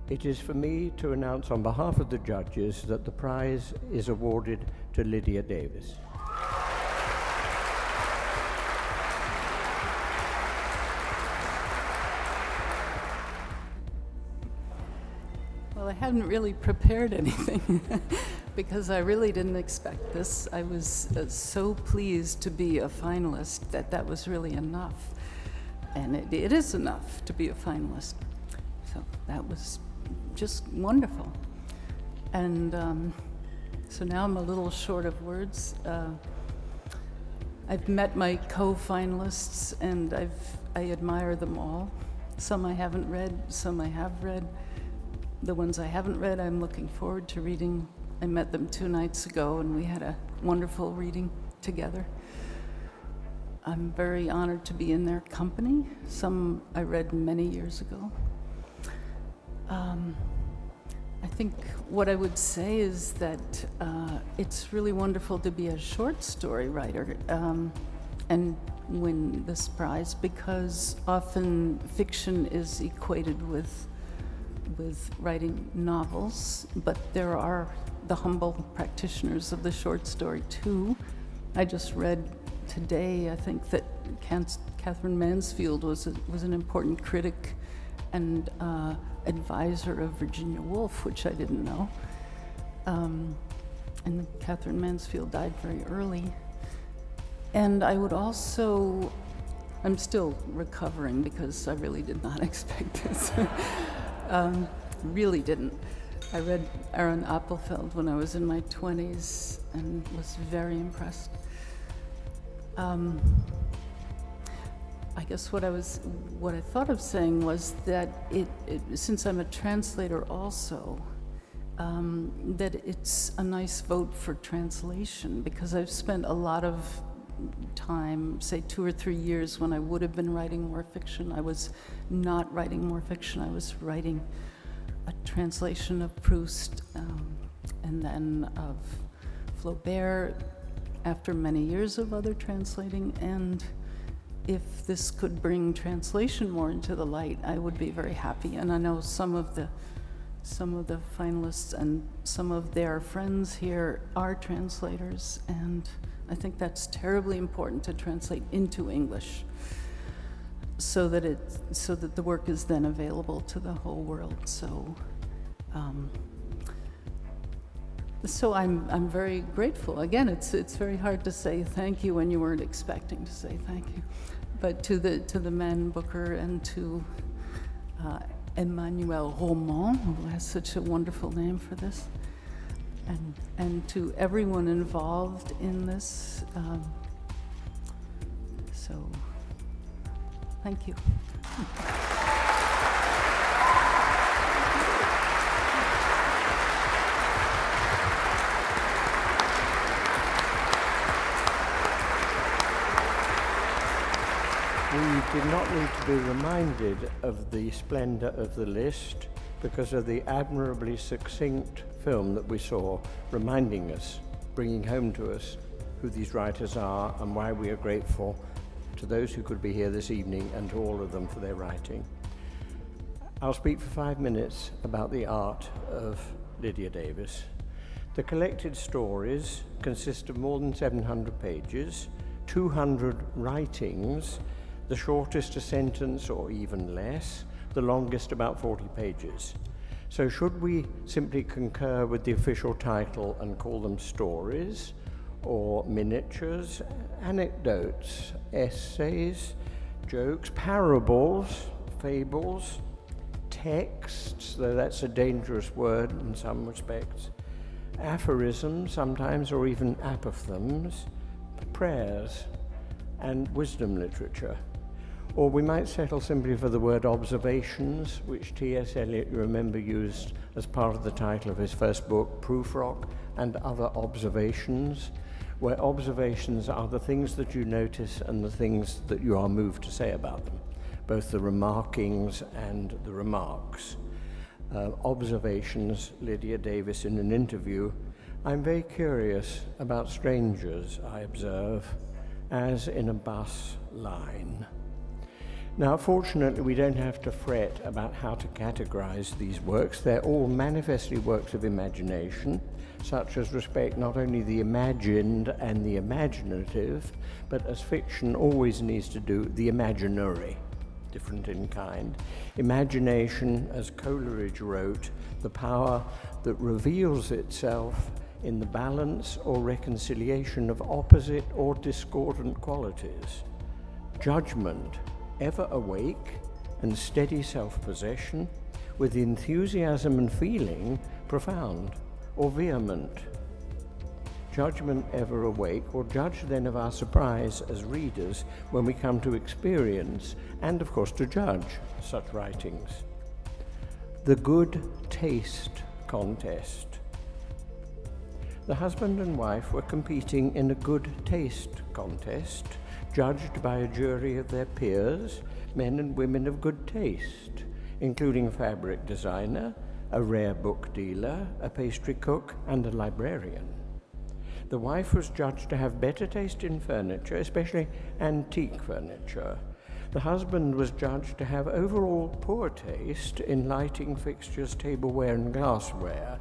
It is for me to announce on behalf of the judges that the prize is awarded to Lydia Davis. Well, I hadn't really prepared anything because I really didn't expect this. I was so pleased to be a finalist that was really enough. And it is enough to be a finalist. So that was just wonderful. And so now I'm a little short of words. I've met my co-finalists and I admire them all. Some I haven't read, some I have read. The ones I haven't read, I'm looking forward to reading. I met them 2 nights ago and we had a wonderful reading together. I'm very honored to be in their company. Some I read many years ago. I think what I would say is that it's really wonderful to be a short story writer and win this prize, because often fiction is equated with writing novels, but there are the humble practitioners of the short story too. I just read today, I think, that Catherine Mansfield was an important critic and advisor of Virginia Woolf, which I didn't know. And Catherine Mansfield died very early. And I would also, I'm still recovering because I really did not expect this. Really didn't. I read Aaron Appelfeld when I was in my 20s and was very impressed. I guess what I thought of saying was that since I'm a translator also, that it's a nice vote for translation, because I've spent a lot of time, say 2 or 3 years, when I would have been writing more fiction. I was not writing more fiction, I was writing a translation of Proust and then of Flaubert after many years of other translating. And if this could bring translation more into the light, I would be very happy. And I know some of the finalists and some of their friends here are translators, and I think that's terribly important to translate into English so that the work is then available to the whole world. So so I'm very grateful. Again, it's very hard to say thank you when you weren't expecting to say thank you. But to the Man Booker and to Emmanuel Roman, who has such a wonderful name for this, and to everyone involved in this. So thank you. We did not need to be reminded of the splendor of the list because of the admirably succinct film that we saw, reminding us, bringing home to us who these writers are and why we are grateful to those who could be here this evening and to all of them for their writing. I'll speak for 5 minutes about the art of Lydia Davis. The collected stories consist of more than 700 pages, 200 writings, the shortest a sentence or even less, the longest about 40 pages. So should we simply concur with the official title and call them stories, or miniatures, anecdotes, essays, jokes, parables, fables, texts, though that's a dangerous word in some respects, aphorisms sometimes, or even apophthegms, prayers, and wisdom literature? Or we might settle simply for the word observations, which T.S. Eliot, you remember, used as part of the title of his first book, Prufrock, and other observations, where observations are the things that you notice and the things that you are moved to say about them, both the remarkings and the remarks. Observations, Lydia Davis in an interview, I'm very curious about strangers, I observe, as in a bus line. Now, fortunately, we don't have to fret about how to categorize these works. They're all manifestly works of imagination, such as respect not only the imagined and the imaginative, but as fiction always needs to do, the imaginary, different in kind. Imagination, as Coleridge wrote, the power that reveals itself in the balance or reconciliation of opposite or discordant qualities. Judgment, ever awake and steady self-possession, with enthusiasm and feeling profound or vehement. Judgment ever awake, or judge then of our surprise as readers when we come to experience and of course to judge such writings. The good taste contest. The husband and wife were competing in a good taste contest, judged by a jury of their peers, men and women of good taste, including a fabric designer, a rare book dealer, a pastry cook, and a librarian. The wife was judged to have better taste in furniture, especially antique furniture. The husband was judged to have overall poor taste in lighting fixtures, tableware, and glassware.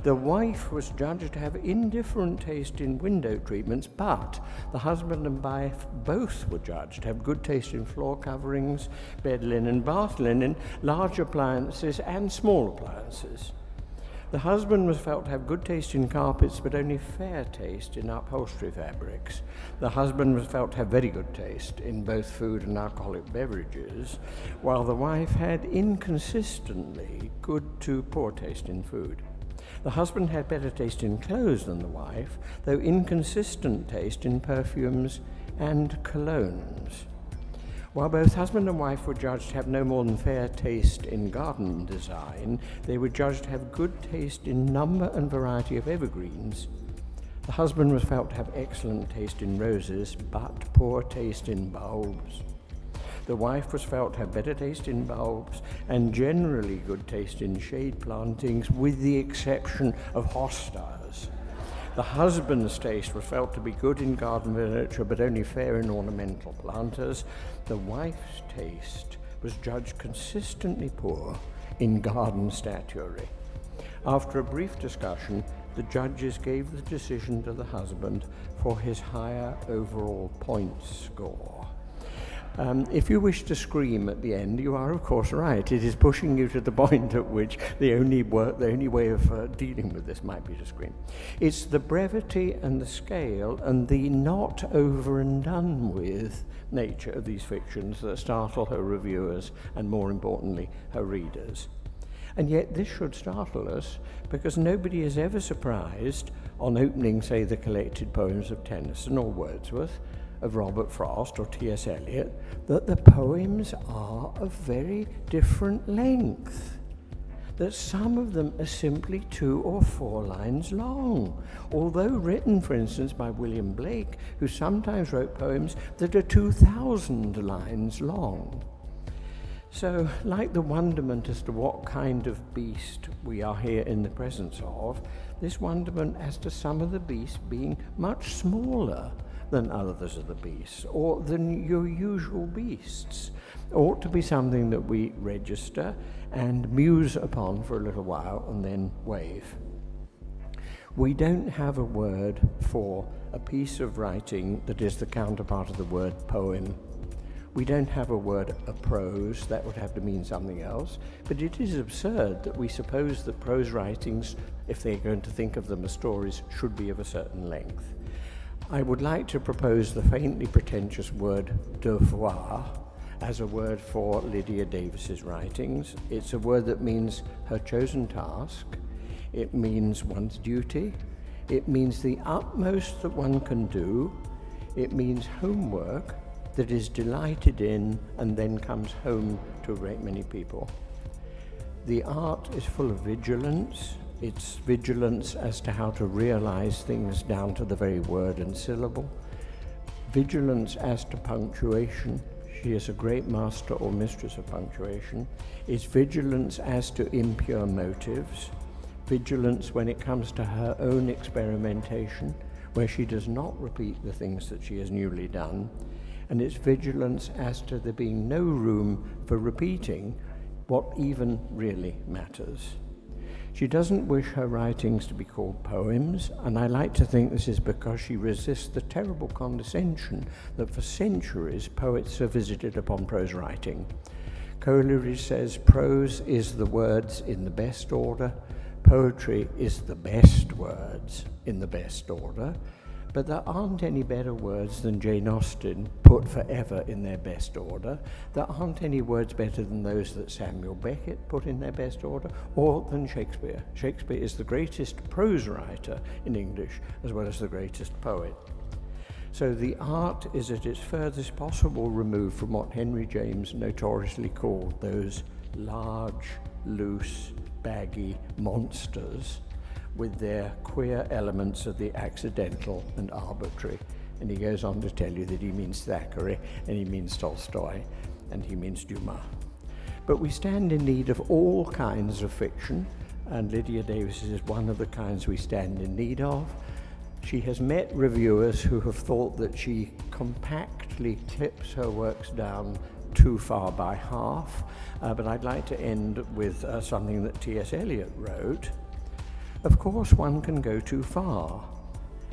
The wife was judged to have indifferent taste in window treatments, but the husband and wife both were judged to have good taste in floor coverings, bed linen, bath linen, large appliances, and small appliances. The husband was felt to have good taste in carpets, but only fair taste in upholstery fabrics. The husband was felt to have very good taste in both food and alcoholic beverages, while the wife had inconsistently good to poor taste in food. The husband had better taste in clothes than the wife, though inconsistent taste in perfumes and colognes. While both husband and wife were judged to have no more than fair taste in garden design, they were judged to have good taste in number and variety of evergreens. The husband was felt to have excellent taste in roses, but poor taste in bulbs. The wife was felt to have better taste in bulbs and generally good taste in shade plantings, with the exception of hostas. The husband's taste was felt to be good in garden furniture, but only fair in ornamental planters. The wife's taste was judged consistently poor in garden statuary. After a brief discussion, the judges gave the decision to the husband for his higher overall points score. If you wish to scream at the end, you are of course right. It is pushing you to the point at which the only way of dealing with this might be to scream. It's the brevity and the scale and the not over and done with nature of these fictions that startle her reviewers and, more importantly, her readers. And yet this should startle us, because nobody is ever surprised on opening, say, the collected poems of Tennyson or Wordsworth, of Robert Frost or T.S. Eliot, that the poems are of very different length, that some of them are simply 2 or 4 lines long, although written, for instance, by William Blake, who sometimes wrote poems that are 2,000 lines long. So, like the wonderment as to what kind of beast we are here in the presence of, this wonderment as to some of the beasts being much smaller than others of the beasts, or than your usual beasts, ought to be something that we register and muse upon for a little while and then wave. We don't have a word for a piece of writing that is the counterpart of the word poem. We don't have a word a prose. That would have to mean something else, but it is absurd that we suppose that prose writings, if they're going to think of them as stories, should be of a certain length. I would like to propose the faintly pretentious word devoir as a word for Lydia Davis's writings. It's a word that means her chosen task. It means one's duty. It means the utmost that one can do. It means homework that is delighted in and then comes home to a great many people. The art is full of vigilance. It's vigilance as to how to realize things down to the very word and syllable. Vigilance as to punctuation. She is a great master or mistress of punctuation. It's vigilance as to impure motives. Vigilance when it comes to her own experimentation, where she does not repeat the things that she has newly done. and its vigilance as to there being no room for repeating what even really matters. She doesn't wish her writings to be called poems, and I like to think this is because she resists the terrible condescension that for centuries poets have visited upon prose writing. Coleridge says prose is the words in the best order, poetry is the best words in the best order, but there aren't any better words than Jane Austen put forever in their best order. There aren't any words better than those that Samuel Beckett put in their best order, or than Shakespeare. Shakespeare is the greatest prose writer in English, as well as the greatest poet. So the art is at its furthest possible removed from what Henry James notoriously called those large, loose, baggy monsters with their queer elements of the accidental and arbitrary. And he goes on to tell you that he means Thackeray, and he means Tolstoy, and he means Dumas. But we stand in need of all kinds of fiction, and Lydia Davis is one of the kinds we stand in need of. She has met reviewers who have thought that she compactly clips her works down too far by half, but I'd like to end with something that T.S. Eliot wrote. Of course, one can go too far,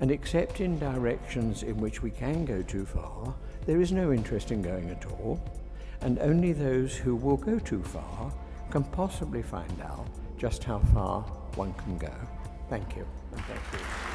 and except in directions in which we can go too far, there is no interest in going at all, and only those who will go too far can possibly find out just how far one can go. Thank you, and thank you.